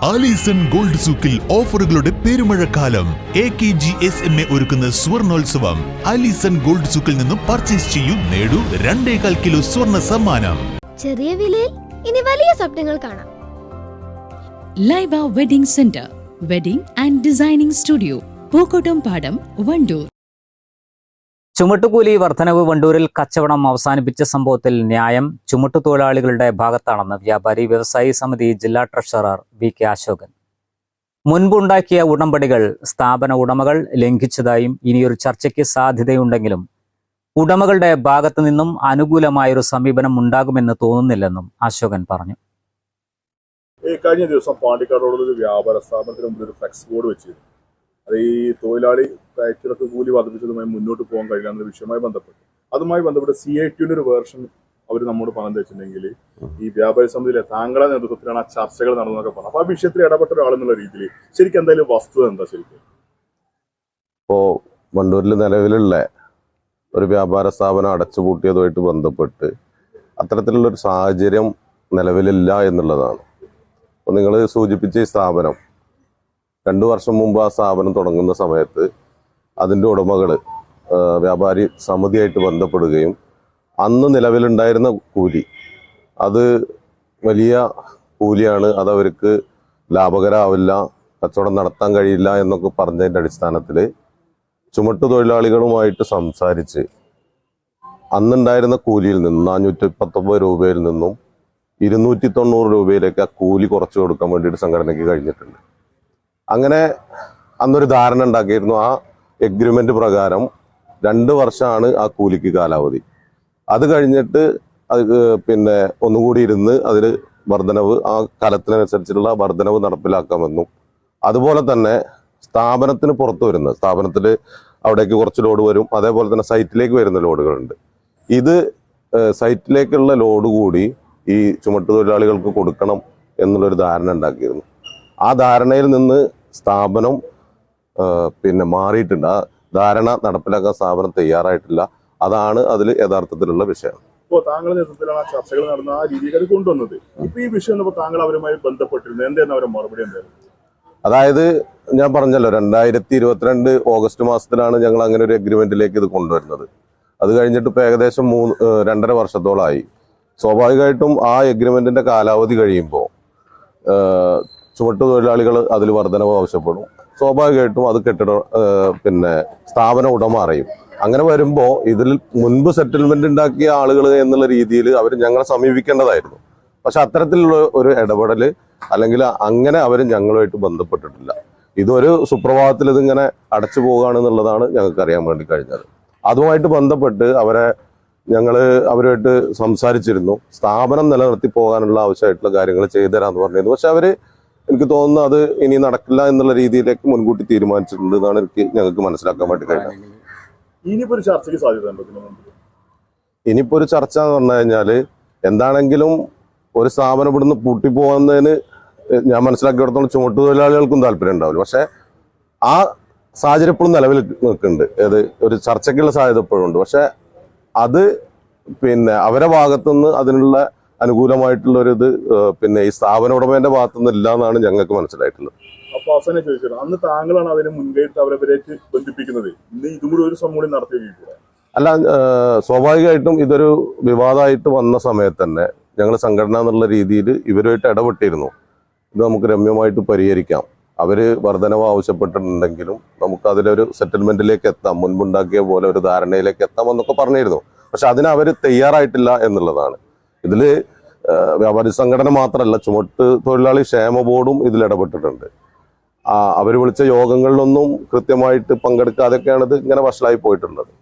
Alison gold സൂക്കിൽ ഓഫറുകളുടെ പെരുമഴക്കാലം. AKGSMA ഒരുക്കുന്ന സ്വർണോത്സവം. ആലീസൺ ഗോൾഡ് സൂക്കിൽ നിന്നും പർച്ചേസ് ചെയ്യൂ, നേടൂ 2.25 കിലോ സ്വർണ്ണ സമ്മാനം. ചെറിയ വിലയിൽ ഇനി വലിയ സ്വപ്നങ്ങൾ കാണാം. Laiba wedding centre, wedding and designing studio, Pookkottumpadam, Wandoor. ചുമട്ടുകൂലി വർധനവ് വണ്ടൂരിൽ കച്ചവടം അവസാനിപ്പിച്ച സംഭവത്തിൽ ന്യായം ചുമട്ടുതൊഴിലാളികളുടെ ഭാഗത്താണെന്ന് വ്യാപാരി വ്യവസായി സമിതി ജില്ലാ ട്രഷറർ VK അശോകൻ. മുൻപുണ്ടാക്കിയ ഉടമ്പടികൾ സ്ഥാപന ഉടമകൾ ലംഘിച്ചതായും ഇനിയൊരു ചർച്ചയ്ക്ക് സാധ്യതയുണ്ടെങ്കിലും ഉടമകളുടെ ഭാഗത്തു നിന്നും അനുകൂലമായൊരു സമീപനം ഉണ്ടാകുമെന്ന് തോന്നുന്നില്ലെന്നും അശോകൻ പറഞ്ഞു. കഴിഞ്ഞ ദിവസം പാണ്ടിക്കാട് ഒരു വ്യാപാര സ്ഥാപനത്തിന് മുമ്പിൽ ഒരു ഫ്ലെക്സ് ബോർഡ് വെച്ചിരുന്നു. അത് ഈ തൊഴിലാളി കയറ്റിറക്ക് കൂലി വർദ്ധിപ്പിച്ചതുമായി മുന്നോട്ട് പോകാൻ കഴിയില്ല എന്ന വിഷയവുമായി ബന്ധപ്പെട്ട് CITയുടെ ഒരു വേർഷൻ അവർ നമ്മോട് പറഞ്ഞു വെച്ചിട്ടുണ്ടെങ്കിൽ ഈ വ്യാപാരി സമിതിയിലെ താങ്കളുടെ നേതൃത്വത്തിലാണ് ആ ചർച്ചകൾ നടന്നതൊക്കെ പറഞ്ഞു. അപ്പൊ ആ വിഷയത്തിൽ ഇടപെട്ട ഒരാളെന്നുള്ള രീതിയിൽ ശരിക്കും എന്തായാലും വസ്തുത എന്താ ശരിക്കും? ഇപ്പോ വണ്ടൂരിൽ നിലവിലുള്ള ഒരു വ്യാപാര സ്ഥാപനം അടച്ചുപൂട്ടിയതുമായിട്ട് ബന്ധപ്പെട്ട് അത്തരത്തിലുള്ളൊരു സാഹചര്യം നിലവിലില്ല എന്നുള്ളതാണ്. അപ്പോൾ നിങ്ങൾ സൂചിപ്പിച്ച ഈ സ്ഥാപനം 2 വർഷം മുമ്പ് ആ സ്ഥാപനം തുടങ്ങുന്ന സമയത്ത് അതിൻ്റെ ഉടമകൾ വ്യാപാരി സമിതിയായിട്ട് ബന്ധപ്പെടുകയും അന്ന് നിലവിലുണ്ടായിരുന്ന കൂലി അത് വലിയ കൂലിയാണ്, അതവർക്ക് ലാഭകരമാവില്ല, കച്ചവടം നടത്താൻ കഴിയില്ല എന്നൊക്കെ പറഞ്ഞതിൻ്റെ അടിസ്ഥാനത്തിൽ ചുമട്ടുതൊഴിലാളികളുമായിട്ട് സംസാരിച്ച് അന്നുണ്ടായിരുന്ന കൂലിയിൽ നിന്നും 419 രൂപയിൽ നിന്നും 290 രൂപയിലേക്ക് ആ കൂലി കുറച്ചു കൊടുക്കാൻ വേണ്ടിയിട്ട് സംഘടനയ്ക്ക് കഴിഞ്ഞിട്ടുണ്ട്. അങ്ങനെ അന്നൊരു ധാരണ ഉണ്ടാക്കിയിരുന്നു. ആ എഗ്രിമെന്റ് പ്രകാരം 2 വർഷമാണ് ആ കൂലിക്ക് കാലാവധി. അത് കഴിഞ്ഞിട്ട് പിന്നെ ഒന്നുകൂടി ഇരുന്ന് അതിൽ വർധനവ്, ആ കാലത്തിനനുസരിച്ചുള്ള വർധനവ് നടപ്പിലാക്കാമെന്നും അതുപോലെ തന്നെ സ്ഥാപനത്തിന് പുറത്തു വരുന്ന സ്ഥാപനത്തിൽ അവിടേക്ക് കുറച്ച് ലോഡ് വരും, അതേപോലെ തന്നെ സൈറ്റിലേക്ക് വരുന്ന ലോഡുകളുണ്ട്. ഇത് സൈറ്റിലേക്കുള്ള ലോഡ് കൂടി ഈ ചുമട്ടുതൊഴിലാളികൾക്ക് കൊടുക്കണം എന്നുള്ളൊരു ധാരണ ഉണ്ടാക്കിയിരുന്നു. ആ ധാരണയിൽ നിന്ന് സ്ഥാപനം പിന്നെ മാറിയിട്ടുണ്ട്. ആ ധാരണ നടപ്പിലാക്കാൻ സ്ഥാപനം തയ്യാറായിട്ടില്ല. അതാണ് അതിൽ യഥാർത്ഥത്തിലുള്ള വിഷയം. ഇപ്പോൾ താങ്കളുടെ നേതൃത്വത്തിലാണ് ആ ചർച്ചകൾ നടന്ന ആ രീതിയിൽ കൊണ്ടുവന്നത്. ഇപ്പൊ ഈ വിഷയം താങ്കൾ അവരുമായി ബന്ധപ്പെട്ടിരുന്നു, എന്തായിരുന്നു അവരുടെ മറുപടി? എന്തായിരുന്നു? അതായത് ഞാൻ പറഞ്ഞല്ലോ, 2022 ഓഗസ്റ്റ് മാസത്തിലാണ് ഞങ്ങൾ അങ്ങനെ ഒരു എഗ്രിമെന്റിലേക്ക് ഇത് കൊണ്ടുവരുന്നത്. അത് കഴിഞ്ഞിട്ട് ഇപ്പൊ ഏകദേശം 2.5 വർഷത്തോളമായി. സ്വാഭാവികമായിട്ടും ആ എഗ്രിമെന്റിന്റെ കാലാവധി കഴിയുമ്പോൾ ചുമട്ടുതൊഴിലാളികൾ അതിൽ വർധനവ് ആവശ്യപ്പെടും. സ്വാഭാവികമായിട്ടും അത് പിന്നെ സ്ഥാപന ഉടമ അറിയും. അങ്ങനെ വരുമ്പോൾ ഇതിൽ മുൻപ് സെറ്റിൽമെന്റ് ഉണ്ടാക്കിയ ആളുകൾ എന്നുള്ള രീതിയിൽ അവർ ഞങ്ങളെ സമീപിക്കേണ്ടതായിരുന്നു. പക്ഷെ അത്തരത്തിലുള്ള ഒരു ഇടപെടൽ അല്ലെങ്കിൽ അങ്ങനെ അവർ ഞങ്ങളുമായിട്ട് ബന്ധപ്പെട്ടിട്ടില്ല. ഇതൊരു സുപ്രഭാതത്തിൽ ഇതിങ്ങനെ അടച്ചു പോകുകയാണെന്നുള്ളതാണ് ഞങ്ങൾക്ക് അറിയാൻ വേണ്ടി കഴിഞ്ഞത്. അതുമായിട്ട് ബന്ധപ്പെട്ട് അവരുമായിട്ട് സംസാരിച്ചിരുന്നു. സ്ഥാപനം നിലനിർത്തി പോകാനുള്ള ആവശ്യമായിട്ടുള്ള കാര്യങ്ങൾ ചെയ്തു തരാമെന്ന് പറഞ്ഞിരുന്നു. പക്ഷെ അവര് എനിക്ക് തോന്നുന്നു അത് ഇനി നടക്കില്ല എന്നുള്ള രീതിയിലേക്ക് മുൻകൂട്ടി തീരുമാനിച്ചിട്ടുണ്ട് എന്നാണ് ഞങ്ങൾക്ക് മനസ്സിലാക്കാൻ വേണ്ടി കഴിഞ്ഞത്. ഇനിയിപ്പോ ഒരു ചർച്ചയ്ക്ക് സാധ്യത? ഇനിയിപ്പോ ഒരു ചർച്ച എന്ന് പറഞ്ഞു കഴിഞ്ഞാൽ എന്താണെങ്കിലും ഒരു സ്ഥാപനം ഇവിടുന്ന് പൂട്ടിപ്പോകുന്നതിന് ഞാൻ മനസ്സിലാക്കിയിടത്തോളം ചുമട്ടുതൊഴിലാളികൾക്കും താല്പര്യം ഉണ്ടാവില്ല. പക്ഷെ ആ സാഹചര്യം ഇപ്പോഴും നിലവിൽ നിൽക്കുന്നുണ്ട്. ഒരു ചർച്ചയ്ക്കുള്ള സാധ്യത ഇപ്പോഴും ഉണ്ട്. പക്ഷെ അത് പിന്നെ അവരുടെ ഭാഗത്തുനിന്ന് അതിനുള്ള അനുകൂലമായിട്ടുള്ള ഒരു ഇത് പിന്നെ ഈ സ്ഥാപന ഉടമേന്റെ ഭാഗത്തുനിന്ന് ഇല്ല എന്നാണ് ഞങ്ങൾക്ക് മനസ്സിലായിട്ടുള്ളത്. അപ്പൊ അവസാനം ചോദിച്ചത്, അന്ന് താങ്കളാണ് അതിന് മുൻകൈയിട്ട് അവരെ ബന്ധിപ്പിക്കുന്നത്, ഇന്ന് ഇതും കൂടി ഒരു സമൂഹം നടത്തിയിരിക്കുക? അല്ല, സ്വാഭാവികമായിട്ടും ഇതൊരു വിവാദമായിട്ട് വന്ന സമയത്ത് തന്നെ ഞങ്ങൾ സംഘടന എന്നുള്ള രീതിയിൽ ഇവരുമായിട്ട് ഇടപെട്ടിരുന്നു. ഇത് നമുക്ക് രമ്യമായിട്ട് പരിഹരിക്കാം, അവര് വർധനവ് ആവശ്യപ്പെട്ടിട്ടുണ്ടെങ്കിലും നമുക്ക് അതിലൊരു സെറ്റിൽമെന്റിലേക്ക് എത്താം, മുൻപുണ്ടാക്കിയ പോലെ ഒരു ധാരണയിലേക്ക് എത്താം എന്നൊക്കെ പറഞ്ഞിരുന്നു. പക്ഷെ അതിന് അവർ തയ്യാറായിട്ടില്ല എന്നുള്ളതാണ്. ഇതില് വ്യാപാരി സംഘടന മാത്രമല്ല, ചുമട്ട് തൊഴിലാളി ക്ഷേമ ബോർഡും ഇതിൽ ഇടപെട്ടിട്ടുണ്ട്. അവർ വിളിച്ച യോഗങ്ങളിലൊന്നും കൃത്യമായിട്ട് പങ്കെടുക്കാതെയൊക്കെയാണ് ഇത് ഇങ്ങനെ വഷളായി പോയിട്ടുള്ളത്.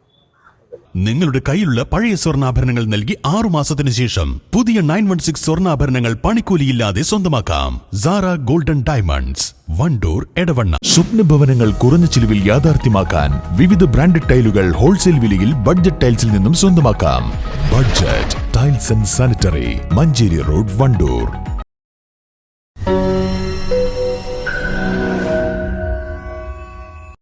നിങ്ങളുടെ കയ്യിലുള്ള പഴയ സ്വർണ്ണാഭരണങ്ങൾ നൽകി 6 മാസത്തിന് ശേഷം പുതിയ 916 സ്വർണ്ണാഭരണങ്ങൾ പണിക്കൂലിയില്ലാതെ സ്വന്തമാക്കാം. Sara golden diamonds, Wandoor, Edavanna. സ്വപ്നഭവനങ്ങൾ കുറഞ്ഞ ചിലവിൽ യാഥാർത്ഥ്യമാക്കാൻ വിവിധ ബ്രാൻഡഡ് ടൈലുകൾ ഹോൾസെയിൽ വിലയിൽ ബഡ്ജറ്റ് ടൈൽസിൽ നിന്നും സ്വന്തമാക്കാം. Budget tiles and sanitary, Manjeri road, Wandoor.